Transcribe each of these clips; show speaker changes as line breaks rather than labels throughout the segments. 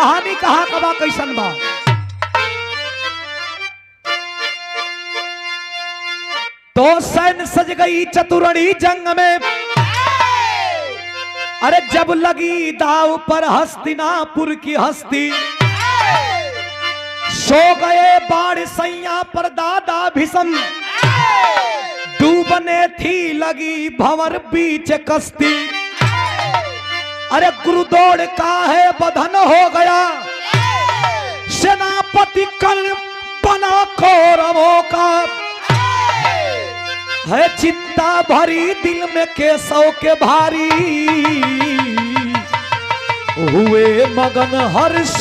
कहानी कहाँ कबा कैसन बा। तो सैन सज गई चतुरणी जंग में, अरे जब लगी दाव पर हस्तिनापुर की हस्ती, सो गए बाढ़ सैया पर दादा भीषम, डूबने थी लगी भंवर बीच कश्ती। अरे गुरुदौड़ का है बधन हो गया, सेनापति कल बना कौरवों का, है चिंता भरी दिल में केशव के भारी, हुए मगन हर्ष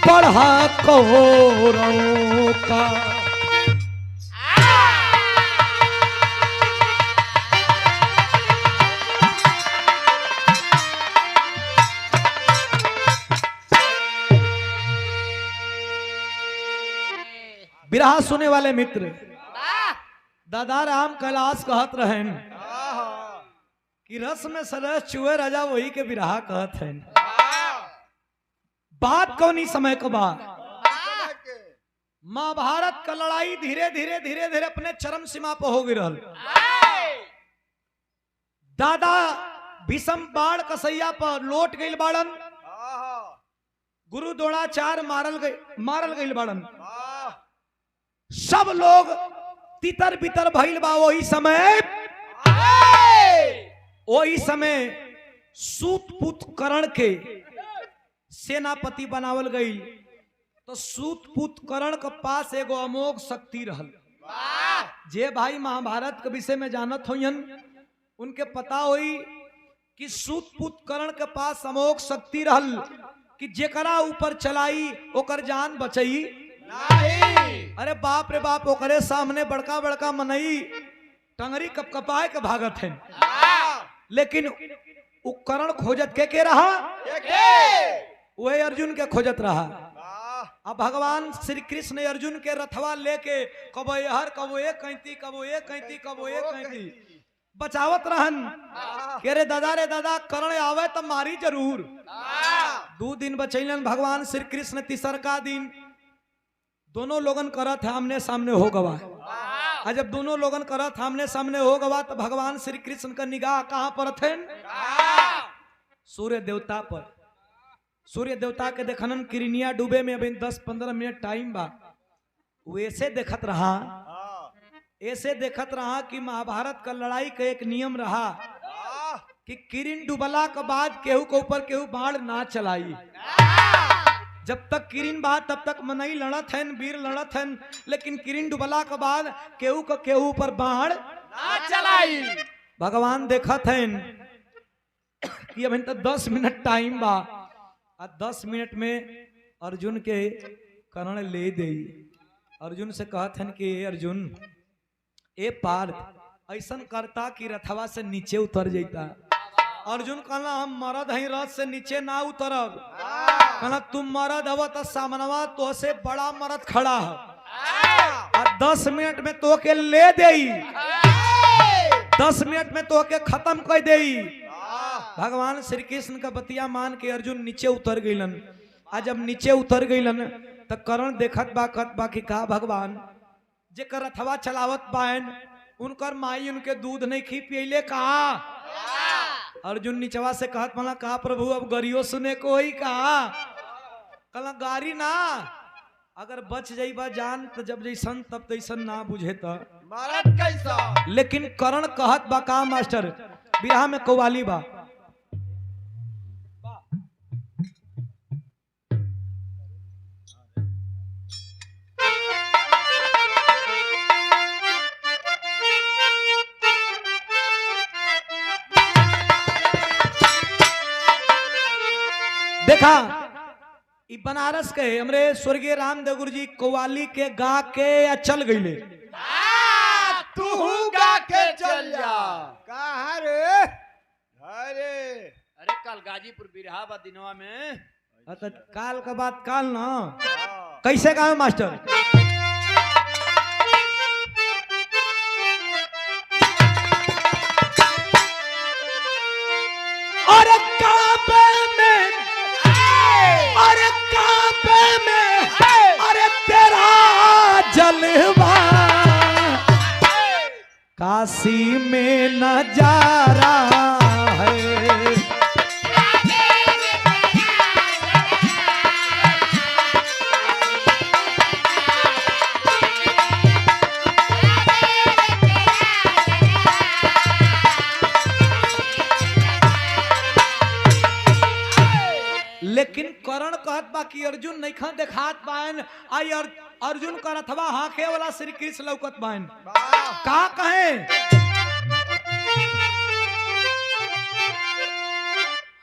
बढ़ा कौरवों का। बिरहा सुने वाले मित्र दादा राम कैलाश कहत रहन कि रस में सरस चुए राजा वही के बिरहा कहत हैं। बात कौनी समय को बात, महाभारत का लड़ाई धीरे धीरे धीरे धीरे अपने चरम सीमा पर हो गिरल। दादा भीषम बाण कसैया पर लोट गई बाड़न, गुरु द्रोणाचार्य मारल गई बाड़न। सब लोग तितर बितर भइल बा। वही समय सूतपुत कर्ण के सेनापति बनावल गई। तो सूतपुत कर्ण के पास एगो अमोघ शक्ति रहल। जे भाई महाभारत के विषय में जानत होयन उनके पता होई कि सूतपुत कर्ण के पास अमोघ शक्ति रहल कि जेकरा ऊपर चलाई ओकर जान बचई नहीं। अरे बाप रे बाप, ओकरे सामने बड़का बड़का मनई टंगरी कपकपाए के भागत है। लेकिन कर्ण खोजत के रहा, वही अर्जुन के खोजत रहा। अब भगवान श्री कृष्ण अर्जुन के रथवा लेके कबो हर कबो एक कैंती कबो एक कैंती कबो एक कैंती बचावत रहन। के रे दादा कर्ण आवे तो मारी जरूर। 2 दिन बचैलन भगवान श्री कृष्ण। तीसर का दिन दोनों लोगन करत है आमने सामने हो गवा। और जब दोनों लोगन करत आमने सामने हो गवा तो भगवान श्री कृष्ण का निगाह कहां पर थे? सूर्य देवता पर। सूर्य देवता के देखनन किरनिया डूबे में अभी 10-15 मिनट टाइम बा। वैसे देखत रहा, ऐसे देखत रहा कि महाभारत का लड़ाई का एक नियम रहा कि किरण डूबला के बाद केहू के ऊपर केहू बाण ना चलाई। जब तक किरण बा तब तक मनई लड़त हैं, वीर लड़त हैं, लेकिन किरण डुबला के बाद केहू का केहू पर बाण ना चलाई। भगवान देखत हैं कि अभी तक 10 मिनट टाइम बा। 10 मिनट में अर्जुन के कर्ण ले दे। अर्जुन से कहत हैं कि अर्जुन ए पार्थ ऐसा करता कि रथवा से नीचे उतर जाता। अर्जुन कहला हम मरद हैं, रथ से नीचे ना उतरब। कहला तुम मरद हव तो सामनवा तो से बड़ा मरद खड़ा है और 10 मिनट में तो के ले देई, 10 मिनट में तो के खत्म कर देई। भगवान श्री कृष्ण का बतिया मान के अर्जुन नीचे उतर गईलन। आज जब नीचे उतर गईलन तो कर्ण देखत बा कि का भगवान जेकर रथवा चलावत बायन उनकर माई उनके दूध नहीं खी पियले कहा। अर्जुन नीचवा से कहत मला कहा प्रभु अब गरियो सुने को ही कहा। कला गारी ना, अगर बच जाइबा जान तो जब जैसन तब तैसन ना बुझे तो
महाराज कैसा।
लेकिन कर्ण कहत बा का मास्टर बिरहा में कव्वाली बा। देखा इ बनारस के हमरे स्वर्गीय रामदेव गुरु जी कव्वाली के गा के या चल गईले।
तू गा के चल जा। कहा रे? अरे कल गाजीपुर बिरहा बा दिनवा में।
काल का बात काल ना। कैसे गावे मास्टर? अरे काबे में काशी में नजारा है। लेकिन करण कहत बा कि अर्जुन नहीं खा देखात बान आई अर्जुन करत बा हाके वाला श्री कृष्ण लौकत बान का कहे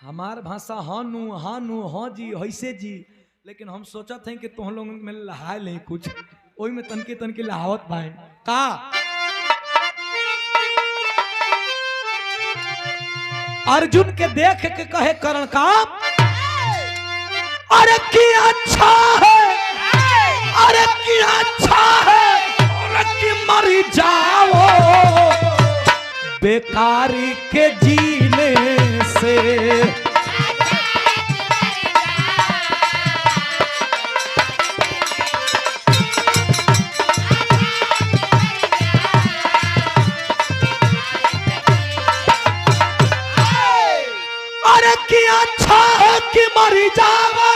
हमार भाषा हानू हानू हाँ जी ऐसे जी, लेकिन हम सोचत हैं कि तुम लोग में लहा ले कुछ ओई में तनके तनके लहावत बान का अर्जुन के देख के कहे करण का अरे क्या अच्छा है, अरे क्या अच्छा है, अरे कि मरी जाओ बेकारी के जीने से। अरे क्या अच्छा है कि मरी जाओ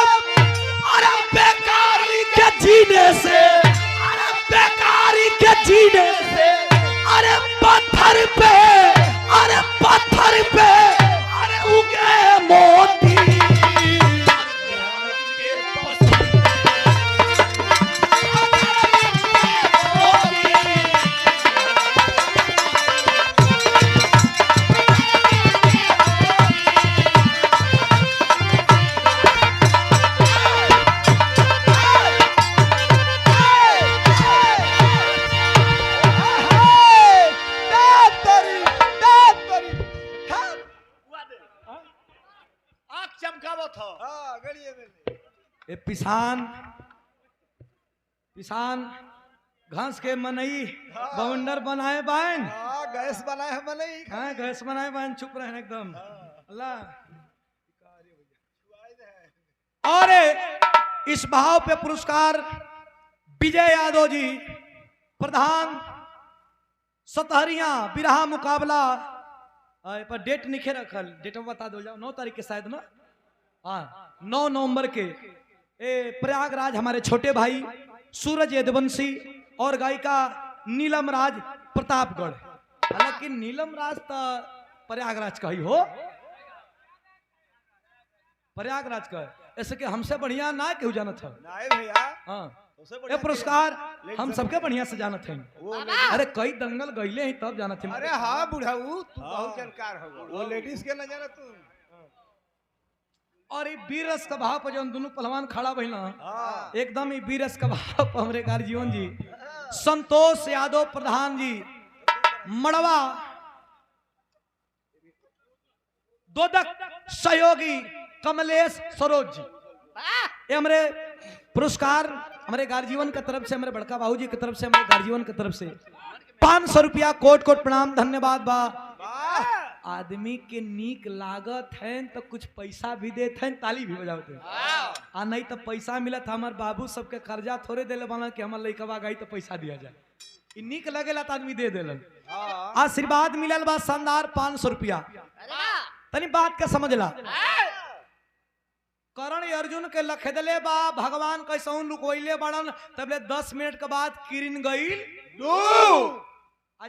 बेकारी के जीने से, अरे बेकारी के जीने से, अरे पत्थर पे, अरे पत्थर पे, अरे उगे मोती। पिसान घास के मनई बाउंडर बनाए बाइन
गैस बनाए मनई
हाँ गैस बनाए बाइन चुप रहे एकदम अल्लाह। और इस भाव पे पुरस्कार विजय यादव जी प्रधान सतहरिया बिरहा मुकाबला पर डेट निखे रखल डेट बता दो जाओ 9 तारीख के शायद ना हाँ 9 नवंबर के प्रयागराज हमारे छोटे भाई सूरज यदुवंशी और गायिका नीलम राज प्रतापगढ़। हालांकि नीलम राज तो प्रयागराज का ही हो प्रयागराज का ऐसे कि हमसे बढ़िया ना क्यों जाना था
भैया
हाँ ये पुरस्कार हम सबके बढ़िया से जाना थे। अरे कई दंगल गईले ही तब जाना थे।
अरे हाँ बुढ़ाऊ तू बहुत जानकार हो वो लेडीज के न जाना तू।
और ये वीर रस का भाव पर जो दोनों पहलवान खड़ा भइला एकदम ही वीर रस का भाव पर हमरे गार्जियन जी संतोष यादव प्रधान जी मड़वा दोदक सहयोगी कमलेश सरोज जी ये हमारे पुरस्कार हमारे गार्जियन की तरफ से हमारे बड़का बाबू जी की तरफ से हमारे गार्जियन की तरफ से 500 रुपया कोट कोट प्रणाम धन्यवाद बा। आदमी के नीक लागत है तो कुछ पैसा भी देते हैं ताली भी बजाते आ नहीं तो पैसा मिलत हमारे बाबू सबके कर्जा थोड़े दिले बना कि हमारे लड़का गई तो पैसा दिया जाए नीक लगेला तो आदमी दे दिलन। आशीर्वाद मिलल बा शानदार 500 रुपया तनी बात का समझला। करण अर्जुन के लखेदले बा भगवान कैसे लुकोइले बड़न तबले 10 मिनट के बाद किरण गई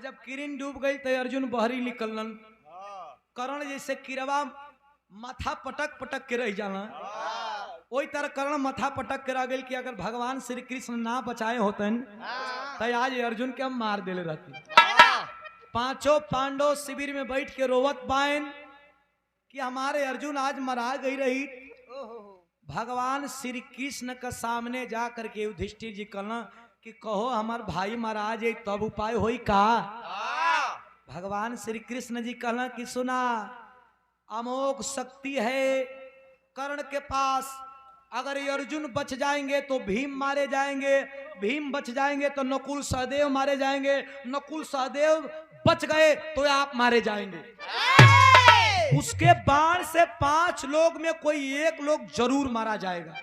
जब किरण डूब गई तो अर्जुन बहरी निकलन। करण जैसे किरवा माथा पटक पटक के रह जाना वही तरह करण माथा पटक के रह गई कि अगर भगवान श्री कृष्ण ना बचाए होतन तो आज अर्जुन के हम मार देले रहती। पांचों पांडव शिविर में बैठ के रोवत बाइन कि हमारे अर्जुन आज मरा गई रही। भगवान श्री कृष्ण के सामने जा करके युधिष्ठिर जी कहना कि कहो हमार भाई महाराज तब उपाय होई का। भगवान श्री कृष्ण जी कहना कि सुना अमोघ शक्ति है कर्ण के पास, अगर ये अर्जुन बच जाएंगे तो भीम मारे जाएंगे, भीम बच जाएंगे तो नकुल सहदेव मारे जाएंगे, नकुल सहदेव बच गए तो आप मारे जाएंगे। उसके बाण से 5 लोग में कोई 1 लोग जरूर मारा जाएगा।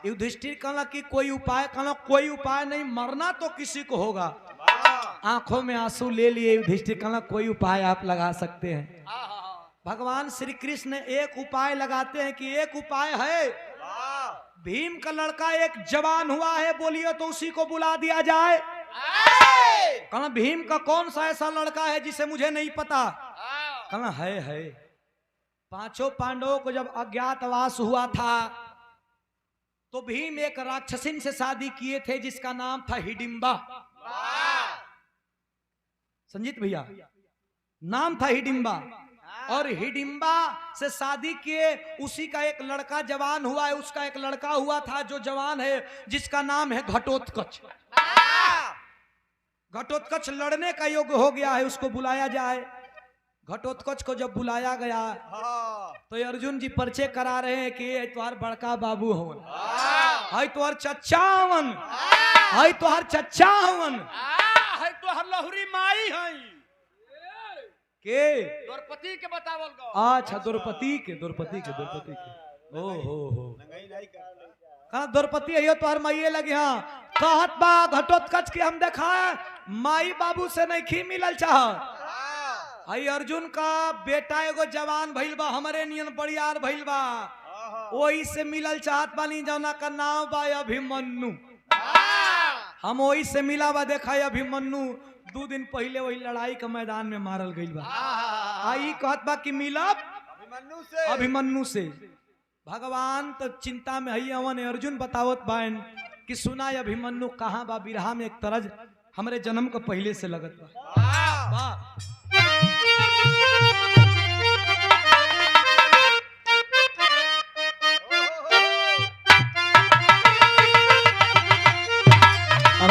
युधिष्ठिर कहना कि कोई उपाय, कहना कोई उपाय नहीं, मरना तो किसी को होगा। आंखों में आंसू ले लिए युधिष्ठिर, कहला कोई उपाय आप लगा सकते हैं। भगवान श्री कृष्ण एक उपाय लगाते हैं कि एक उपाय है, भीम का लड़का एक जवान हुआ है, बोलिए तो उसी को बुला दिया जाए। कहना भीम का कौन सा ऐसा लड़का है जिसे मुझे नहीं पता? कहना है। पांचों पांडवों को जब अज्ञातवास हुआ था तो भीम एक राक्षसिन से शादी किए थे जिसका नाम था हिडिंबा। संजीत भैया, नाम था हिडिंबा, और हिडिंबा से शादी किए, उसी का एक लड़का जवान हुआ है। उसका एक लड़का हुआ था जो जवान है, जिसका नाम है घटोत्कच। घटोत्कच लड़ने का योग्य हो गया है, उसको बुलाया जाए। घटोत्कच को जब बुलाया गया तो अर्जुन जी परिचय करा रहे हैं कि ये तुम्हार बड़का बाबू हवन, है तुम्हार चच्चा हवन, है तुम्हार चच्चा हवन,
है तो हर लहुरी माई है
के
द्रौपदी के बतावल गो।
अच्छा, द्रौपदी के ओ हो कहा द्रौपदी है तो माइये लगे। हाँ कहत बा घटोत्कच की हम देखा माई बाबू से नहीं खी मिलल चाह। आई अर्जुन का बेटा एगो जवान भइल बा, हमारे नियन बड़ियार भइल बा, वही से मिलल चाहत बानी, जौना का नाम बा अभिमन्यु। हम वही से मिला बा, देखा अभिमन्यु 2 दिन पहले वही लड़ाई के मैदान में मारल गई बा। आई कहत बा कि मिलब अभिमन्यु से। भगवान तो चिंता में है अवन। अर्जुन बतावत बाइन कि सुना अभिमन्यु कहाँ बा? बिरहा में एक तरज हमारे जन्म को पहले से लगत बा।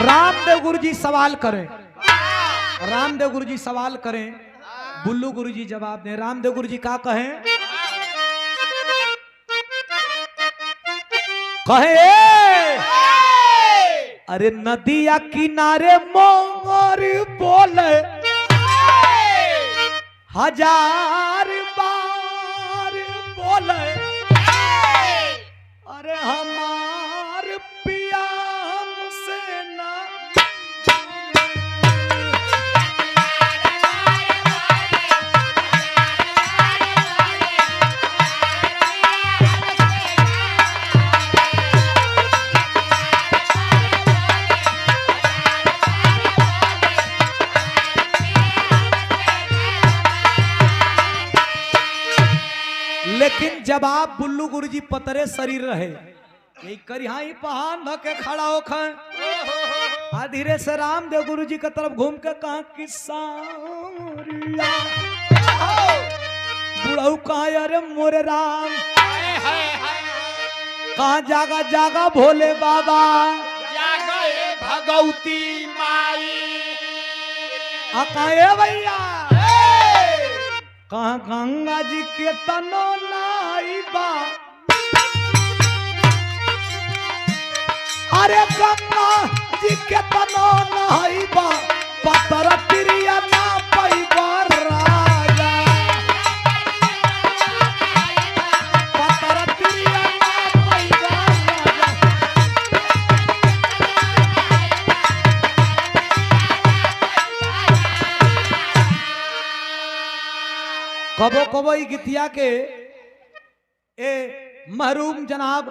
रामदेव गुरुजी सवाल करें, रामदेव गुरुजी सवाल करें, बुल्लू गुरुजी जवाब दें। रामदेव गुरुजी क्या कहें? कहे अरे नदिया किनारे मोर बोले 1000 बार बोले, अरे हमार पिया हमसे ना। लेकिन जब आप बुल्लू गुरुजी पतरे शरीर रहे, यही करिहाई पहान धके खड़ा होकर धीरे से रामदेव गुरुजी की तरफ घूम के कहा कि सारिया बुढ़ऊ कहा अरे मोरे राम, कहा जागा जागा भोले बाबा,
जागा भगवती माई,
कहा भैया कहा गंगा जी के तनो नाई बा, अरे गंगा जी के तनो नाई बा, पतर तिरिया ना पैबा राजा, पतर तिरिया ना पैबा राजा। कबो कबो गीतिया के ए महरूम जनाब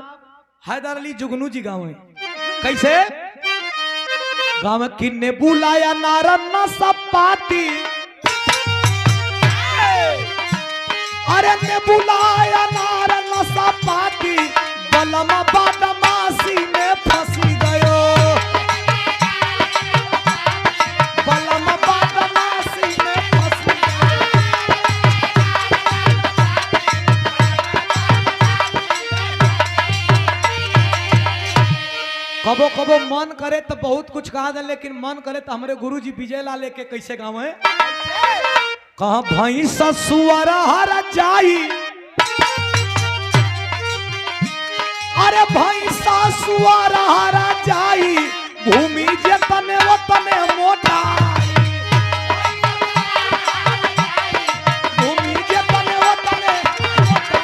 हैदर अली जुगनू जी गावे कैसे गाँव किन्ने बुलाया नारन न सपाती, अरे ने बुलाया नारन न सपाती, बलम बदमाशी में फंसी गयो, बलम बदमाशी में फंसी गयो। कबो कबो मन करे तो बहुत कुछ कहा दे, लेकिन मन करे तो हमारे गुरुजी विजय लाल लेके कैसे गावे कहा भैंस सुअर हर जाई, अरे भैंस सुअर हर जाई, भूमि जे तने वो तने मोटा, भूमि जे तने वो तने मोटा।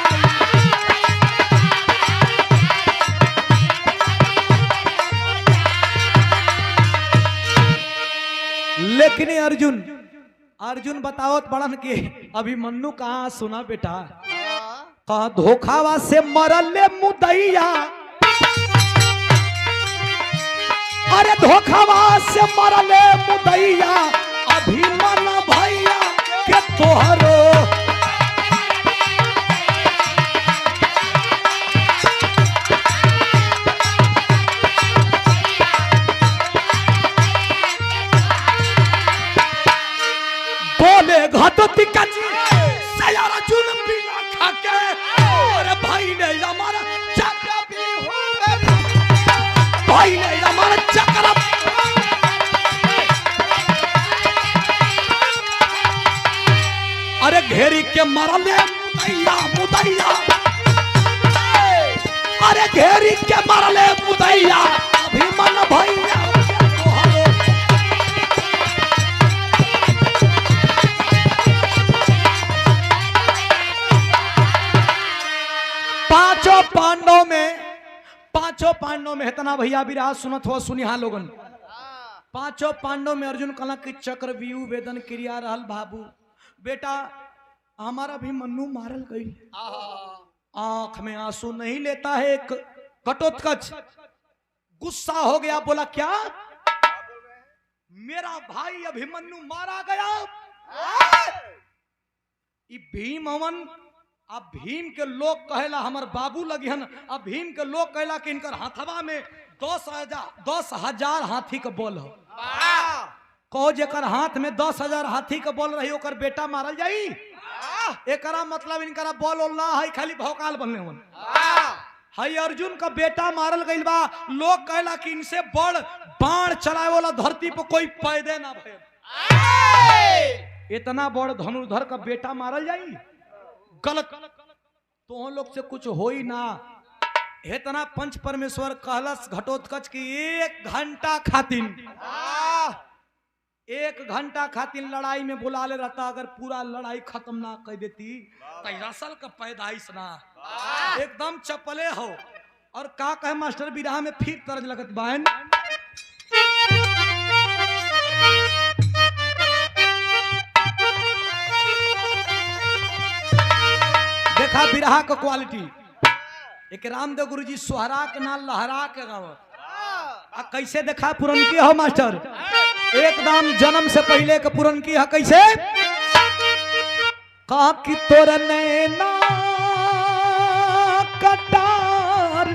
अर्जुन बतावत बड़न के अभिमन्यु कहाँ सुना बेटा कहा धोखावा से मरले मुदैया अरे धोखावा से मरले मुदैया अभिमन्यु भैया के तोहरो घटोती कची सयारा चुन पीला खाके और भाई ने हमारा चक्र भी हो भाई ने हमारा चक्र अरे घेरी के मरले मुदैया मुदैया अरे घेरी के मरले मुदैया अभिमन्यु भैया पांचों पांडवों में इतना भैया विराज सुनत हो सुनिहा लोगन पांचों पांडवों में अर्जुन कला की चक्र व्यू वेदन क्रिया रहल बाबू बेटा हमारा भी मन्नू मारल गई आंख में आंसू नहीं लेता है एक घटोत्कच गुस्सा हो गया बोला क्या मेरा भाई अभिमन्यु मारा गया भीम हवन अब भीम के लोग कहेला हमार बाबू लगी हन अब भीम के लोग कहेला कि इनकर हाथवा में 10,000 हाथी के बोल हो कहो जेकर हाथ में 10,000 हाथी के बोल रही ओकर बेटा मारल जाई एकरा मतलब इनकरा बोल ना है खाली भौकाल बनने वन हई अर्जुन का बेटा मारल गइल बा लोग कहेला कि इनसे बड़ बाण चलाए वाला धरती पर कोई पैदे ना भइल इतना बड़ धनुर्धर का बेटा मारल जाई गलत तो लोग से कुछ हो ही ना इतना पंच परमेश्वर कहलस घटोत्कच की 1 घंटा खातिन लड़ाई में बुला ले रहता अगर पूरा लड़ाई खत्म ना कर देती तो असल का पैदाइश ना एकदम चपले हो और का कहे मास्टर बिरहा में फिर तरज लगत बहन देखा बिरहा का क्वालिटी एक रामदेव गुरु जी सोहरा के ना लहरा के गावत कैसे देखा पुरनकी हो मास्टर एकदम जन्म से पहले के पुरनकी है कैसे कहा कि तोर नैना कटार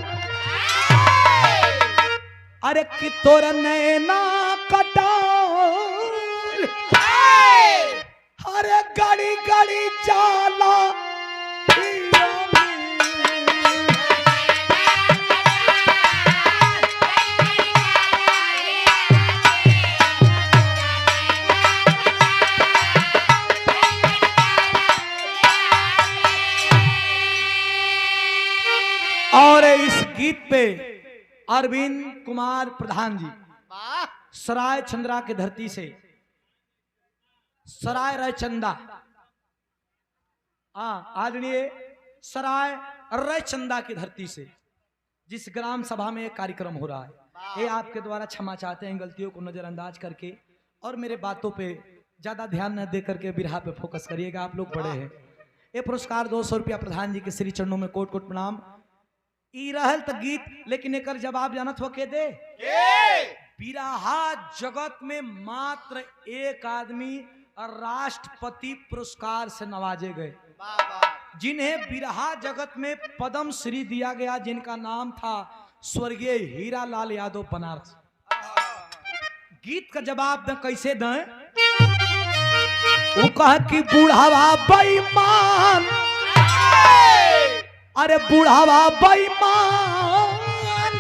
अरे कि तोर नैना कटार अरे गाड़ी गाड़ी जाला और इस गीत पे अरविंद कुमार प्रधान जी सराय चंद्रा की धरती से सराय रयचंदा आदरणीय सराय रयचंदा की धरती से जिस ग्राम सभा में एक कार्यक्रम हो रहा है ये आपके द्वारा क्षमा चाहते हैं गलतियों को नजरअंदाज करके और मेरे बातों पे ज्यादा ध्यान न दे करके बिरहा पे फोकस करिएगा आप लोग बड़े हैं ये पुरस्कार 200 रुपया प्रधान जी के श्री चरणों में कोट कोट प्रणाम ई रहल त गीत लेकिन एकर जवाब जानत हो के दे बिरहा जगत में मात्र एक आदमी राष्ट्रपति पुरस्कार से नवाजे गए जिन्हें बिरहा जगत में पद्म श्री दिया गया जिनका नाम था स्वर्गीय हीरालाल यादव बनारस गीत का जवाब दें कैसे दें वो कहा कि बुढ़ावा बेईमान अरे बुढ़ावा बेईमान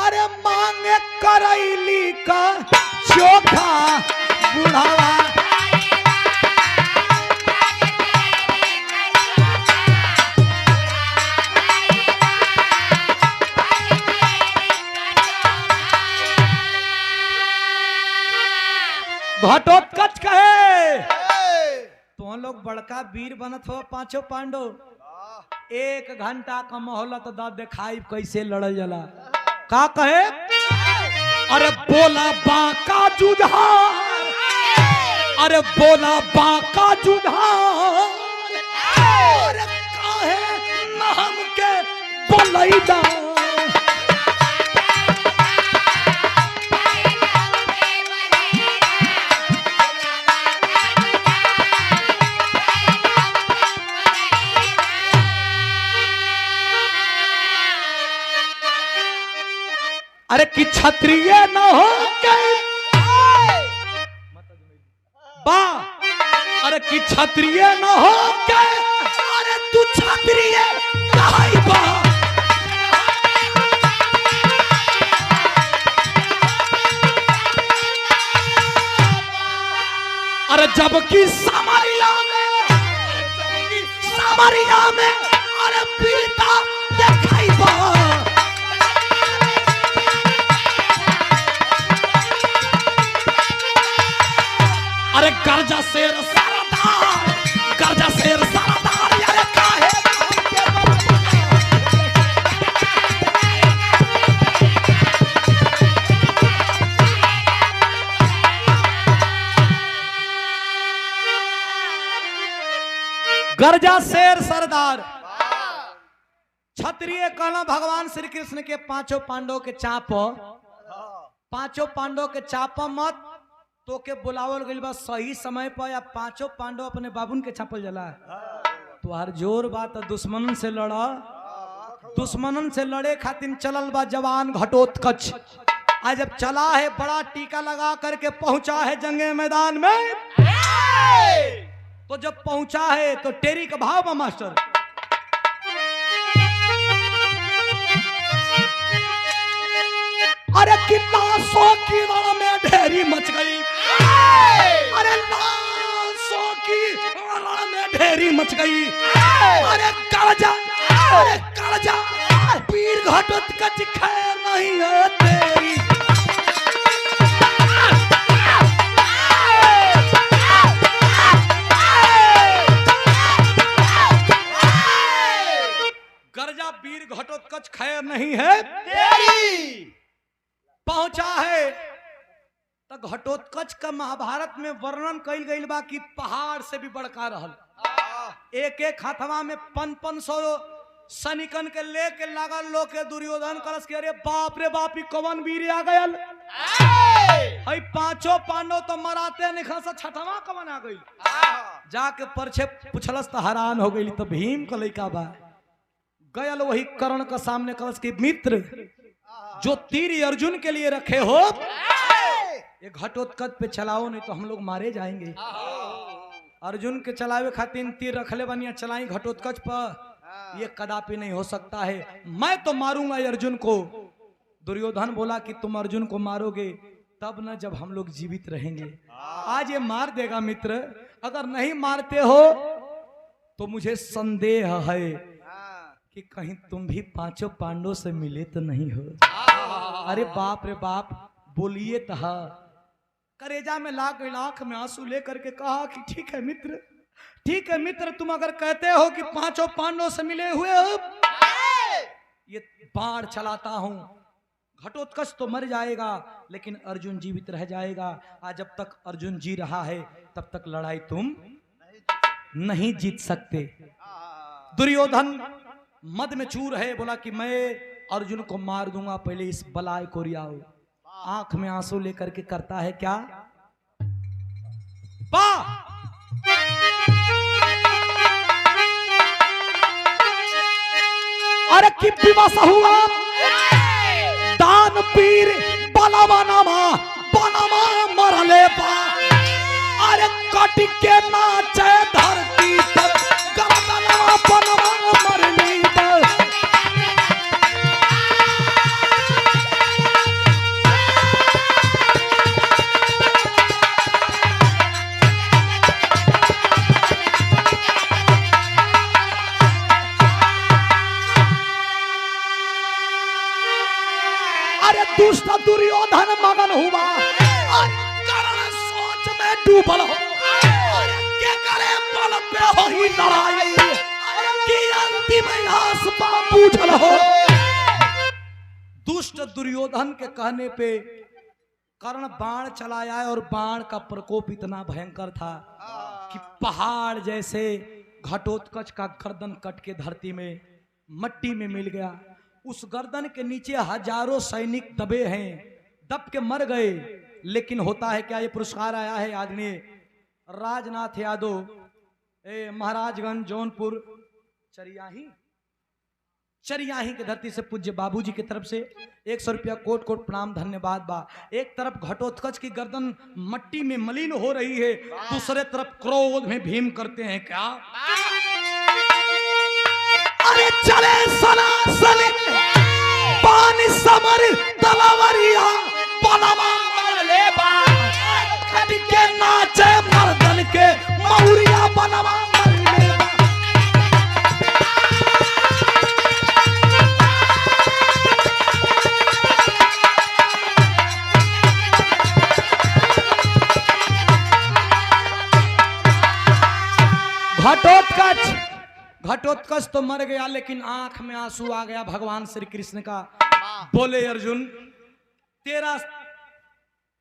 अरे मांगे करैली का चोखा बुढ़ावा घटोत्कच कहे तो लोग बड़का वीर बनत हो पांचों पांडव 1 घंटा का मोहलत दा दिखाई कैसे लड़ल जला का कहे अरे बोला बाका जुझार अरे बोला बाका जुधा अरे काहे नाम के बोलैदा अरे कि क्षत्रिय न हो के बा अरे कि क्षत्रिय न हो के अरे तू क्षत्रिय काहे बा अरे जबकि समरिया में अरे पीड़िता देखाई बा अरे गर्जा शेर सरदार यार काहे गर्जा शेर सरदार क्षत्रिय कहना भगवान श्री कृष्ण के पांचों पांडवों के चाप मत तो के बुलावल गइल बा सही समय पर या पांचों पांडव अपने बाबुन के छापल जला तो हर जोर बात दुश्मन से लड़ा दुश्मनन से लड़े खातिर चलल बा जवान घटोत्कच आज जब चला है बड़ा टीका लगा करके पहुंचा है जंगे मैदान में तो जब पहुंचा है तो टेरी का भाव बा मास्टर अरे कितना सौ की रण में ढेरी मच गई अरे सौ की रण में ढेरी मच गई अरे कालजा वीर घटोत्कच खैर नहीं है तेरी गर्जा वीर घटोत्कच खैर नहीं है तेरी पहुंचा है तो घटोत्कच का महाभारत में वर्णन कइल गइल बा कि पहाड़ से भी बड़का रहल एक एक हाथवा में 500 सैनिकन के लेके लागल लोग के दुर्योधन कलश के अरे बाप रे बाप कवन वीर आ गयल हई पांचों पांडव तो मराते नहीं खस छठवा कवन आ गई जाके परछे पुछलस तो हैरान हो गई तो भीम का लइका बा गयल वही कर्ण का सामने कलश के मित्र जो तीर अर्जुन के लिए रखे हो ये घटोत्कच पे चलाओ नहीं तो हम लोग मारे जाएंगे अर्जुन के चलावे खातिर तीर रखले बनिया चलाई घटोत्कच पर ये कदापि नहीं हो सकता है मैं तो मारूंगा अर्जुन को दुर्योधन बोला कि तुम अर्जुन को मारोगे तब न जब हम लोग जीवित रहेंगे आज ये मार देगा मित्र अगर नहीं मारते हो तो मुझे संदेह है कि कहीं तुम भी पांचों पांडवों से मिले तो नहीं हो अरे बाप रे बाप बोलिए तहा करेजा में लाख में आंसू लेकर के कहा कि ठीक है मित्र तुम अगर कहते हो कि पांचों पांडवों से मिले हुए हो ये बाण चलाता हूं घटोत्कच तो मर जाएगा लेकिन अर्जुन जीवित रह जाएगा आज जब तक अर्जुन जी रहा है तब तक लड़ाई तुम नहीं जीत सकते दुर्योधन मद में चूर है बोला कि मैं अर्जुन को मार दूंगा पहले इस बलाय को रियाओ आंख में आंसू लेकर के करता है क्या बा अरे कि विवश हुआ दान पीर बलवानामा मरले बा अरे कट के नाचे धरती पर गमदनवा बनवा मरली बा दुष्ट दुर्योधन मगन हुआ और कर्ण सोच में डूबल हो और के करे बल पे हो ही लड़ाई की अंतिम आस पा बूझल हो दुष्ट दुर्योधन के कहने पे कर्ण बाण चलाया और बाण का प्रकोप इतना भयंकर था कि पहाड़ जैसे घटोत्कच का गर्दन कट के धरती में मट्टी में मिल गया। उस गर्दन के नीचे हजारों सैनिक दबे हैं, दब के मर गए। लेकिन होता है क्या, ये पुरस्कार आया है आदरणीय राजनाथ यादव, महाराजगंज जौनपुर चरियाही की धरती से पूज्य बाबूजी की तरफ से 100 रुपया कोट कोट प्रणाम धन्यवाद बा। एक तरफ घटोत्कच की गर्दन मट्टी में मलिन हो रही है, दूसरे तरफ क्रोध में भीम करते हैं क्या, अरे चले सनासन पानी समर तलवरिया पलवा ले बा कट के नाचे मर्दन के मौरिया बनवा घटोत्कच तो मर गया, लेकिन आंख में आंसू आ गया भगवान श्री कृष्ण का। बोले अर्जुन, तेरा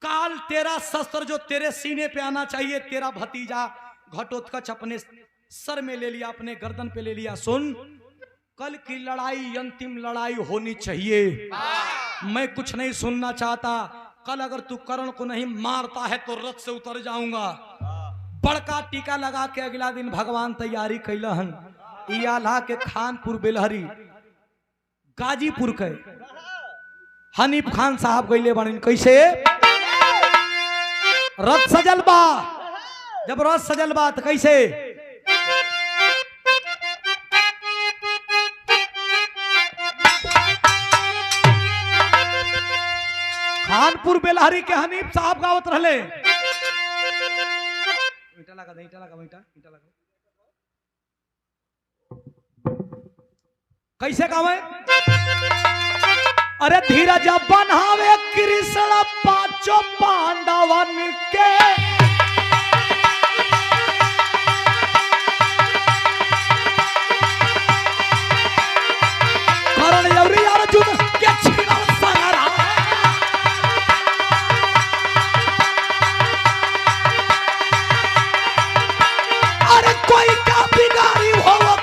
काल, तेरा शस्त्र जो तेरे सीने पे आना चाहिए, तेरा भतीजा घटोत्कच अपने सर में ले लिया, अपने गर्दन पे ले लिया। सुन, कल की लड़ाई अंतिम लड़ाई होनी चाहिए। मैं कुछ नहीं सुनना चाहता। कल अगर तू कर्ण को नहीं मारता है तो रथ से उतर जाऊंगा। बड़का टीका लगा के अगला दिन भगवान तैयारी कैलहन। इयाला के खानपुर बेलहरी गाजीपुर के हनीफ खान साहब गईले बन। कैसे रथ सजल बा, जब रथ सजल बा तो कैसे, खानपुर बेलहरी के हनीफ साहब गावत रहले। कैसे गावे, अरे धीरज बनावे कृष्ण पांचों पांडवन के, कर्ण और अर्जुन के छिड़ा संगरा, अरे कोई का बिगाड़ी हो वो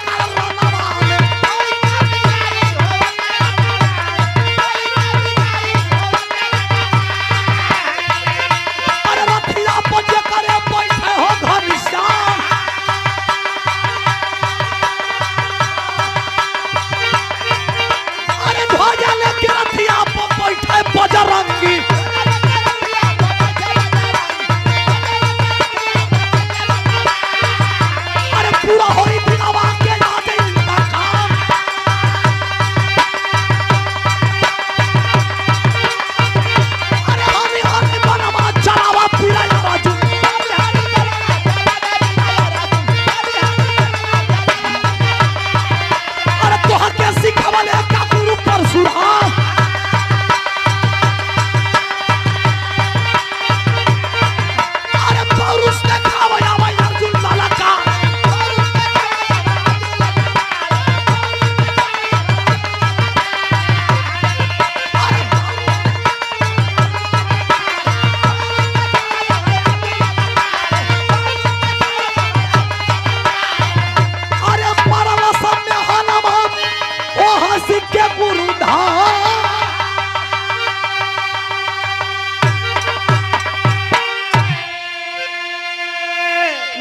बजरंगी, अरे पूरा होई बिनावा के जाते इनका काम। अरे हनी हनी बनवा चलावा पूरा राजू, अरे तोहा के सिखवले का गुरु परशुराम।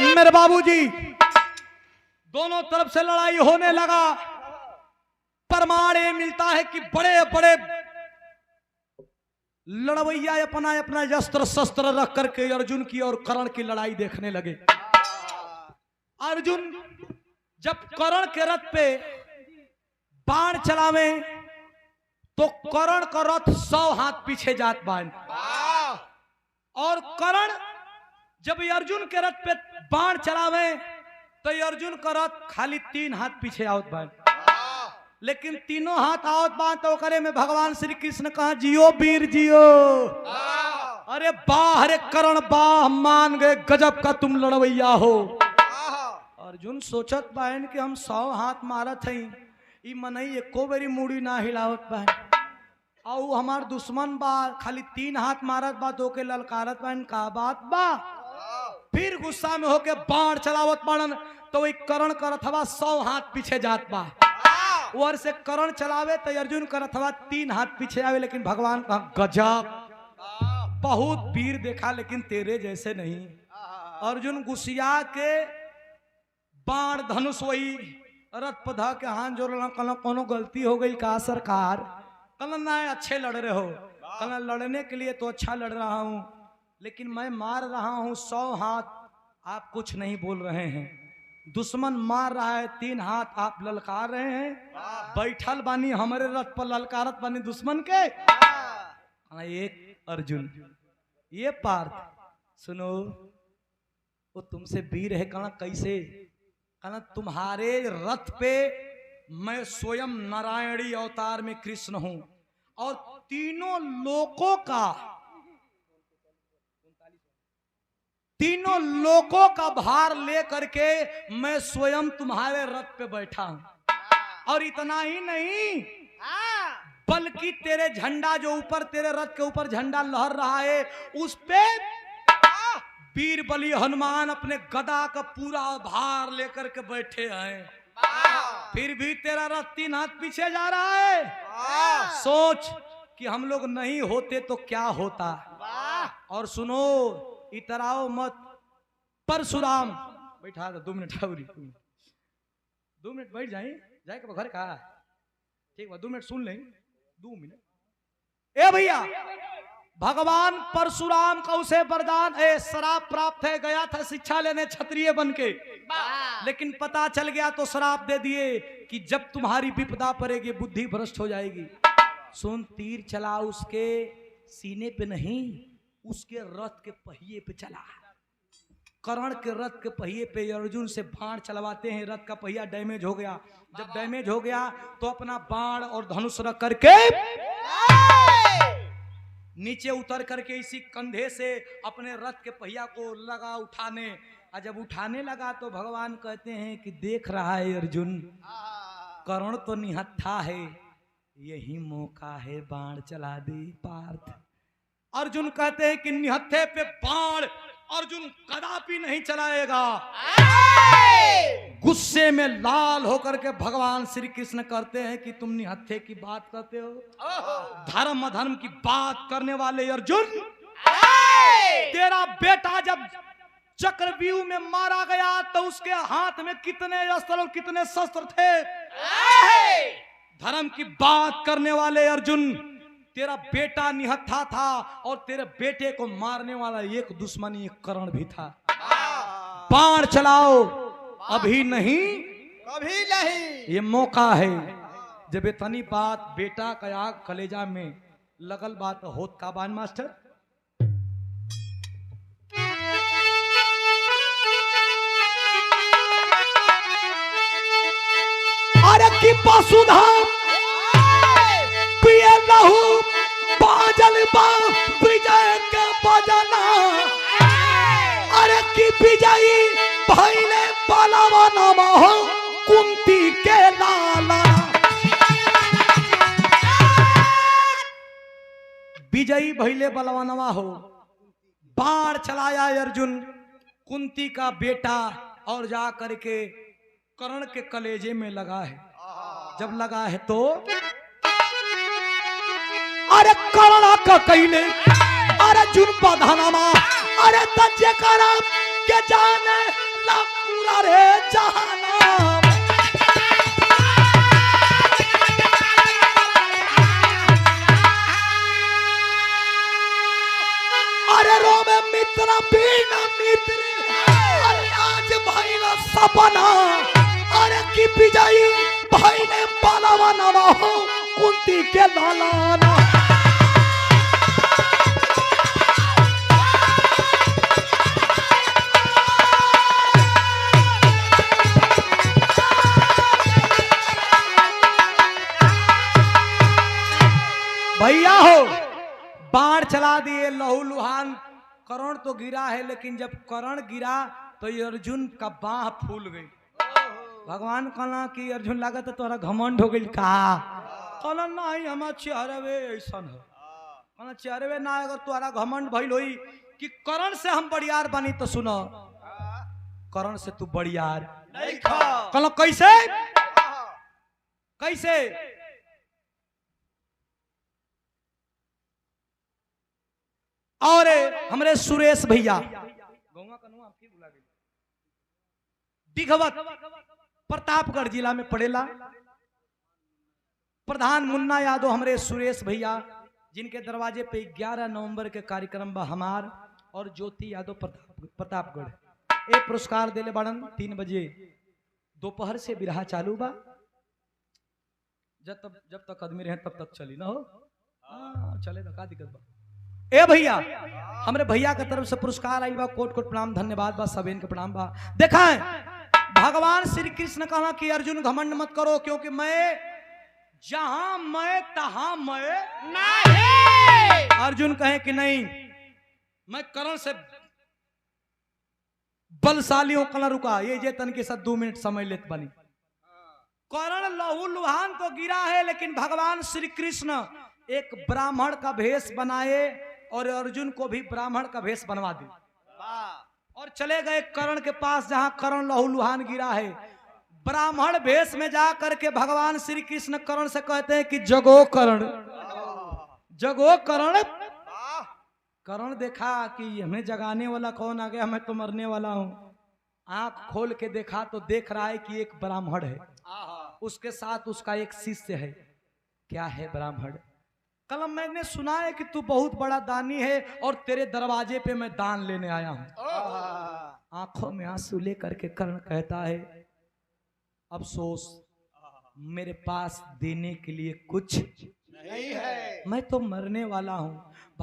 मेरे बाबूजी, दोनों तरफ से लड़ाई होने लगा। प्रमाण ये मिलता है कि बड़े बड़े लड़वैया अपना अपना अस्त्र शस्त्र रख करके अर्जुन की और कर्ण की लड़ाई देखने लगे। अर्जुन जब कर्ण के रथ पे बाण चलावे तो कर्ण का रथ 100 हाथ पीछे जात बान, और कर्ण जब अर्जुन के रथ पे बाण चलावे तो अर्जुन का रथ खाली 3 हाथ पीछे आवत बान। लेकिन तीनों हाथ आवत बान तो करे में भगवान श्री कृष्ण कहा, जियो वीर जियो। अरे बाह रे कर्ण बाह, मान गए गजब का तुम लड़वैया हो। अर्जुन सोचत बान कि हम 100 हाथ मारत हई, ई मनई एको बेरी मुड़ी ना हिलावत बा। और वो हमार दुश्मन बा, खाली 3 हाथ मारत बा तो के ललकारत बा, का बात बा। फिर गुस्सा में होके बाण चलावत बाणन तो वही करण करत हवा 100 हाथ पीछे जात बा। और से करण चलावे तो अर्जुन करत हवा 3 हाथ पीछे आवे, लेकिन भगवान कहा गजब, बहुत वीर देखा लेकिन तेरे जैसे नहीं। अर्जुन गुस्सिया के बाण धनुष वही रथ पधा के हाथ जोड़ना, कहना कोनो गलती हो गई का सरकार? कहना ना अच्छे लड़ रहे हो। कहना लड़ने के लिए तो अच्छा लड़ रहा हूं, लेकिन मैं मार रहा हूं 100 हाथ, आप कुछ नहीं बोल रहे हैं। दुश्मन मार रहा है 3 हाथ, आप ललकार रहे हैं। बैठल बानी हमारे रथ पर ललकारत बानी दुश्मन के। एक अर्जुन, ये पार्थ सुनो, वो तुमसे वीर है। कहना कैसे? कहना तुम्हारे रथ पे मैं स्वयं नारायणी अवतार में कृष्ण हूं, और तीनों लोकों का भार ले करके मैं स्वयं तुम्हारे रथ पे बैठा हूं। और इतना ही नहीं, बल्कि तेरे झंडा जो ऊपर, तेरे रथ के ऊपर झंडा लहर रहा है, उस पे वीर बलि हनुमान अपने गदा का पूरा भार लेकर के बैठे हैं। फिर भी तेरा रथ 3 हाथ पीछे जा रहा है। सोच कि हम लोग नहीं होते तो क्या होता। और सुनो, इतराओ मत। परशुराम बैठा दो 2 मिनट, 2 मिनट बैठ जाए घर का, ठीक बा, 2 मिनट सुन लें, 2 मिनट। ए भैया, भगवान परशुराम का उसे वरदान श्राप प्राप्त है, गया था शिक्षा लेने क्षत्रिय बन के, लेकिन पता चल गया तो श्राप दे दिए कि जब तुम्हारी विपदा पड़ेगी बुद्धि भ्रष्ट हो जाएगी। सुन, तीर चला उसके सीने पे नहीं, उसके रथ के पहिए पे चला। कर्ण के रथ के पहिए पे अर्जुन से बाण चलवाते हैं, रथ का पहिया डैमेज हो गया। जब डैमेज हो गया तो अपना बाण और धनुष रख करके नीचे उतर करके इसी कंधे से अपने रथ के पहिया को लगा उठाने। और जब उठाने लगा तो भगवान कहते हैं कि देख रहा है अर्जुन, कर्ण तो निहत्था है, यही मौका है, बाण चला दे पार्थ। अर्जुन कहते हैं कि निहत्थे पे बाण अर्जुन कदापि नहीं चलाएगा। गुस्से में लाल होकर के भगवान श्री कृष्ण करते हैं कि तुम निहत्थे की बात करते हो? धर्म अधर्म की बात करने वाले अर्जुन, तेरा बेटा जब चक्रव्यूह में मारा गया तो उसके हाथ में कितने अस्त्र और कितने शस्त्र थे? धर्म की बात करने वाले अर्जुन, तेरा बेटा निहत्था था और तेरे बेटे को मारने वाला एक दुश्मनी एक कर्ण भी था। बाण चलाओ, अभी नहीं
कभी नहीं,
ये मौका है। जब इतनी बात बेटा का आग कलेजा में लगल, बात होत का बान मास्टर। अरे की पशुधा पिए लहू बाजल बा विजय के बजना। अरे की विजयी भइले बलवा नाम हो कुंती के लाला। विजयी भइले बलवानवा हो, बाण चलाया अर्जुन कुंती का बेटा और जा करके कर्ण के कलेजे में लगा है। जब लगा है तो अरे कर्ण का कैले अर्जुन बधनमा। अरे तजे करा के जाने ला पूरा रे जहाना। अरे रोवे मित्र बिना मित्र, अरे आज भइला सपना। अरे की विजयी भइले बलवा नवा हो कुंती के लालाना। भैया हो, बाण चला दिए, लहू लुहान। कर्ण तो गिरा है, लेकिन जब कर्ण गिरा तो अर्जुन का बाह फूल गई। भगवान कहना कि अर्जुन लागत तो तोरा घमंड हो गई का? कहला नहीं हमार चेहरवे ऐसन है। कहला चेहरवे ना अगर तुम्हारा घमंड भइल होई कि करण से हम बड़ियार बनी तो सुनो करण से तू बड़ियार
नहीं खा
कहला कैसे कैसे और हमरे सुरेश भैया दिघवत प्रतापगढ़ जिला में पड़ेला प्रधान मुन्ना यादव हमरे सुरेश भैया जिनके दरवाजे पे 11 नवंबर के कार्यक्रम बा हमार और ज्योति यादव प्रतापगढ़ एक पुरस्कार देले बड़न 3 बजे दोपहर से बिरहा चालू बा जब तक आदमी रहे तब तक चली ना हो चले का दिक्कत बा ए भैया हमरे भैया के तरफ से पुरस्कार आई बा कोट कोट प्रणाम धन्यवाद बा सबेन के प्रणाम बा देखा भगवान श्री कृष्ण कहा कि अर्जुन घमंड मत करो क्योंकि मैं जहां मैं तहां मैं नहीं। अर्जुन कहे कि नहीं मैं करण से बलशालियों कला रुका ये जे तन के साथ 2 मिनट समय लेत बनी करण लहू लुहान तो गिरा है लेकिन भगवान श्री कृष्ण एक ब्राह्मण का भेष बनाए और अर्जुन को भी ब्राह्मण का भेष बनवा दी और चले गए कर्ण के पास जहां कर्ण लहू लुहान गिरा है ब्राह्मण भेष में जा करके भगवान श्री कृष्ण कर्ण से कहते हैं कि जगो कर्ण जगो कर्ण कर्ण देखा कि हमें जगाने वाला कौन आ गया मैं तो मरने वाला हूं आंख खोल के देखा तो देख रहा है कि एक ब्राह्मण है उसके साथ उसका एक शिष्य है क्या है ब्राह्मण कलम मैंने सुना है कि तू बहुत बड़ा दानी है और तेरे दरवाजे पे मैं दान लेने आया हूं आंखों में आंसू लेकर के कर्ण कहता है अफसोस मेरे पास देने के लिए कुछ
नहीं है
मैं तो मरने वाला हूं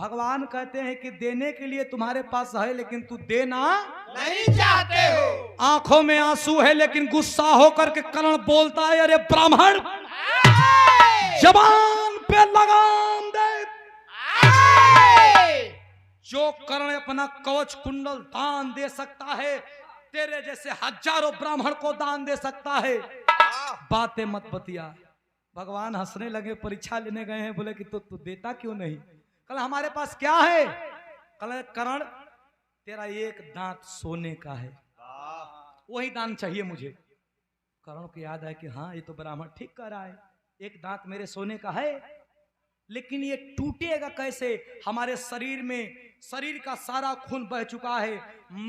भगवान कहते हैं कि देने के लिए तुम्हारे पास है लेकिन तू देना
नहीं चाहते हो
आंखों में आंसू है लेकिन गुस्सा होकर के कर्ण बोलता है अरे ब्राह्मण जबान पे लगाम दे जो कर्ण अपना कवच कुंडल दान दे सकता है तेरे जैसे हजारों ब्राह्मण को दान दे सकता है बातें मत बतिया भगवान हंसने लगे परीक्षा लेने गए हैं बोले कि तू देता क्यों नहीं कल हमारे पास क्या है कल कर्ण तेरा एक दांत सोने का है वही दान चाहिए मुझे कर्ण को याद है कि हाँ ये तो ब्राह्मण ठीक कर रहा है एक दांत मेरे सोने का है लेकिन ये टूटेगा कैसे हमारे शरीर में शरीर का सारा खून बह चुका है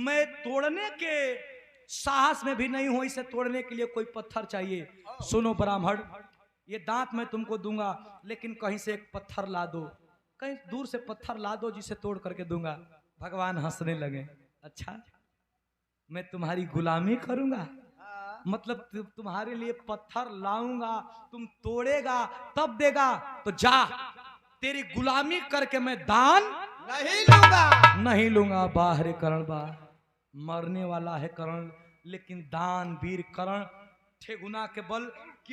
मैं तोड़ने के साहस में भी नहीं हूं इसे तोड़ने के लिए कोई पत्थर चाहिए सुनो ब्राह्मण ये दांत मैं तुमको दूंगा लेकिन कहीं से एक पत्थर ला दो कहीं दूर से पत्थर ला दो जिसे तोड़ करके दूंगा भगवान हंसने लगे अच्छा मैं तुम्हारी गुलामी करूंगा मतलब तुम्हारे लिए पत्थर लाऊंगा तुम तोड़ेगा तब देगा तो जा तेरी गुलामी करके मैं दान नहीं लूंगा बाहर कर्ण बा मरने वाला है कर्ण लेकिन दान वीर कर्ण ठेगुना के बल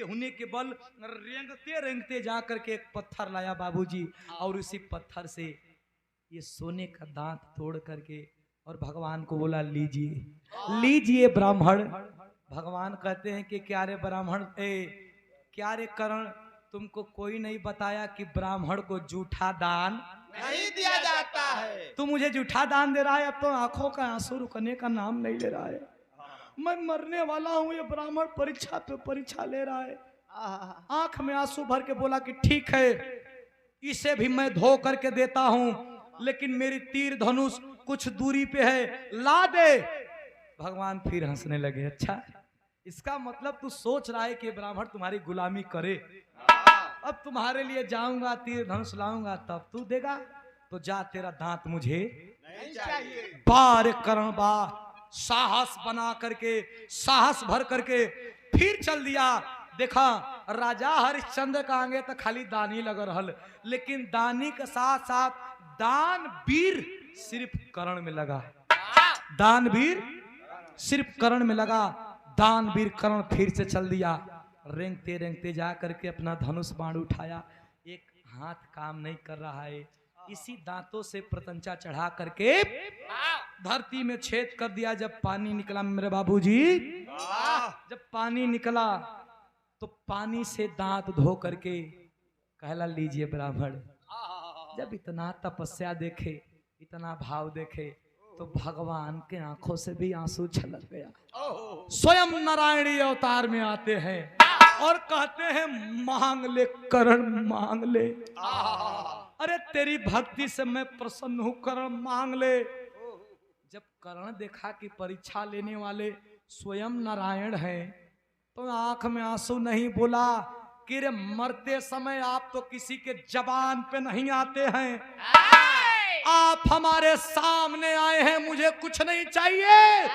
होने के बल रेंगते रेंगते जा करके एक पत्थर लाया बाबूजी और उसी पत्थर से ये सोने का दांत तोड़ करके और भगवान को बोला लीजिए लीजिए ब्राह्मण भगवान कहते हैं कि क्या रे ब्राह्मण क्या रे कर्ण तुमको कोई नहीं बताया कि ब्राह्मण को जूठा दान
नहीं दिया जाता है
तू मुझे जूठा दान दे रहा है अब तो आंखों का आंसू रुकने का नाम नहीं ले रहा है मैं मरने वाला हूं ये ब्राह्मण परीक्षा पे परीक्षा ले रहा है आंख में आंसू भर के बोला कि ठीक है इसे भी मैं धो करके देता हूं लेकिन मेरी तीर धनुष कुछ दूरी पे है ला दे भगवान फिर हंसने लगे अच्छा इसका मतलब तू सोच रहा है कि ब्राह्मण तुम्हारी गुलामी करे अब तुम्हारे लिए जाऊंगा तीर धनुष लाऊंगा तब तू देगा तो जा तेरा दांत मुझे
नहीं चाहिए
बार करण बा साहस बना करके साहस भर करके फिर चल दिया देखा राजा हरिश्चंद्र का आगे तो खाली दानी लग रहल लेकिन दानी के साथ साथ दान वीर सिर्फ करण में लगा दान वीर सिर्फ करण में लगा दान वीर करण फिर से चल दिया रेंगते रेंगते जा करके अपना धनुष बाण उठाया एक हाथ काम नहीं कर रहा है इसी दांतों से प्रतंचा चढ़ा करके धरती में छेद कर दिया जब पानी निकला मेरे बाबूजी जब पानी निकला तो पानी से दांत धो करके कहला लीजिए ब्राह्मण, जब इतना तपस्या देखे, इतना भाव देखे, तो भगवान के आंखों से भी आंसू छलक गया। स्वयं नारायणी अवतार में आते हैं और कहते हैं मांग ले करण मांग ले। अरे तेरी भक्ति से मैं प्रसन्न हूं, करण मांग ले। जब करण देखा कि परीक्षा लेने वाले स्वयं नारायण हैं, तो आंख में आंसू नहीं, बोला कि रे मरते समय आप तो किसी के जबान पे नहीं आते हैं, आप हमारे सामने आए हैं, मुझे कुछ नहीं चाहिए।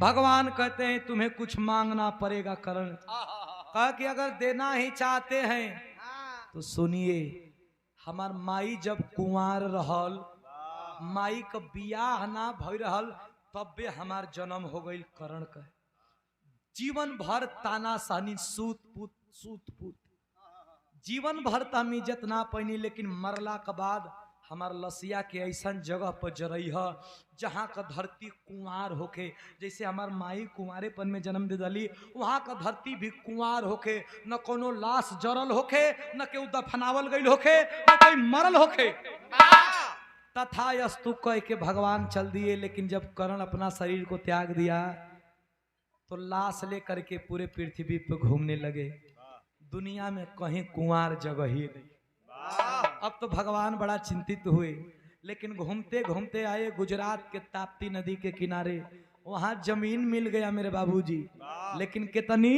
भगवान कहते हैं तुम्हें कुछ मांगना पड़ेगा करण। कहा कि अगर देना ही चाहते हैं तो सुनिए, हमार माई जब कुंवार रहल, माई का बियाह ना भई रहल, तबे हमार जन्म हो गई करण का। जीवन भर तानाशानी, सूत पूत जीवन भर तो हम इज्जत ना पैनी, लेकिन मरला के बाद हमार लसिया के ऐसा जगह पर जरई है जहाँ का धरती कुंवार होके, जैसे हमार माई कुंवारेपन में जन्म दे दली, वहाँ का धरती भी कुंवार होके, न कोनो लाश जरल होके, न केहू दफनावल गई होके, न कोई मरल होके। तथास्तु कह के भगवान चल दिए। लेकिन जब कर्ण अपना शरीर को त्याग दिया तो लाश लेकर के पूरे पृथ्वी पे घूमने लगे। दुनिया में कहीं कुंवार जगह ही नहीं। अब तो भगवान बड़ा चिंतित हुए, लेकिन घूमते घूमते आए गुजरात के ताप्ती नदी के किनारे। वहां जमीन मिल गया मेरे बाबूजी, लेकिन कितनी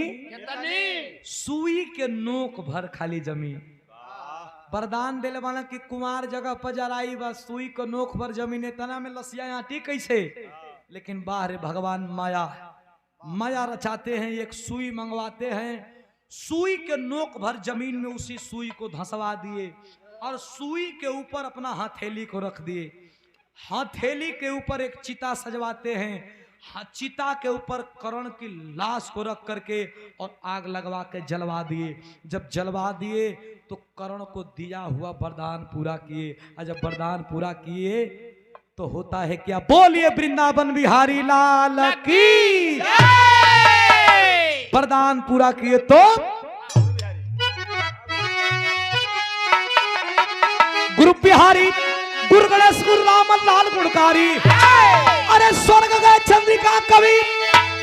सुई के नोक भर खाली जमीन। वरदान दिले वाला कि कुंवार जगह पर जराई बस सुई के नोक भर जमीन, तना में लसिया आटी कैसे। लेकिन बाहर भगवान माया रचाते हैं, एक सुई मंगवाते हैं, सुई के नोक भर जमीन में उसी सुई को धंसवा दिए और सुई के ऊपर अपना हथेली को रख दिए। हथेली के ऊपर एक चिता सजवाते हैं, चिता के ऊपर कर्ण की लाश को रख करके और आग लगवा के जलवा दिए। जब जलवा दिए तो कर्ण को दिया हुआ वरदान पूरा किए, और जब वरदान पूरा किए तो होता है क्या, बोलिए वृंदावन बिहारी लाल की। वरदान पूरा किए तो गुरु बिहारी, गुरु गणेश, गुरु रामन लाल गुणकारी, अरे स्वर्ग गए चंद्रिका कवि,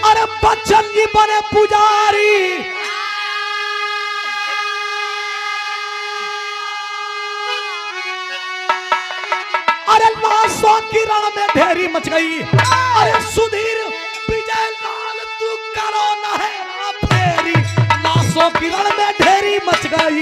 अरे बच्चन जी बने पुजारी। अरे लाशों की रण में ढेरी मच गई, अरे सुधीर विजय लाल तू करो ना है फेरी, लाशों की रण में ढेरी मच गई।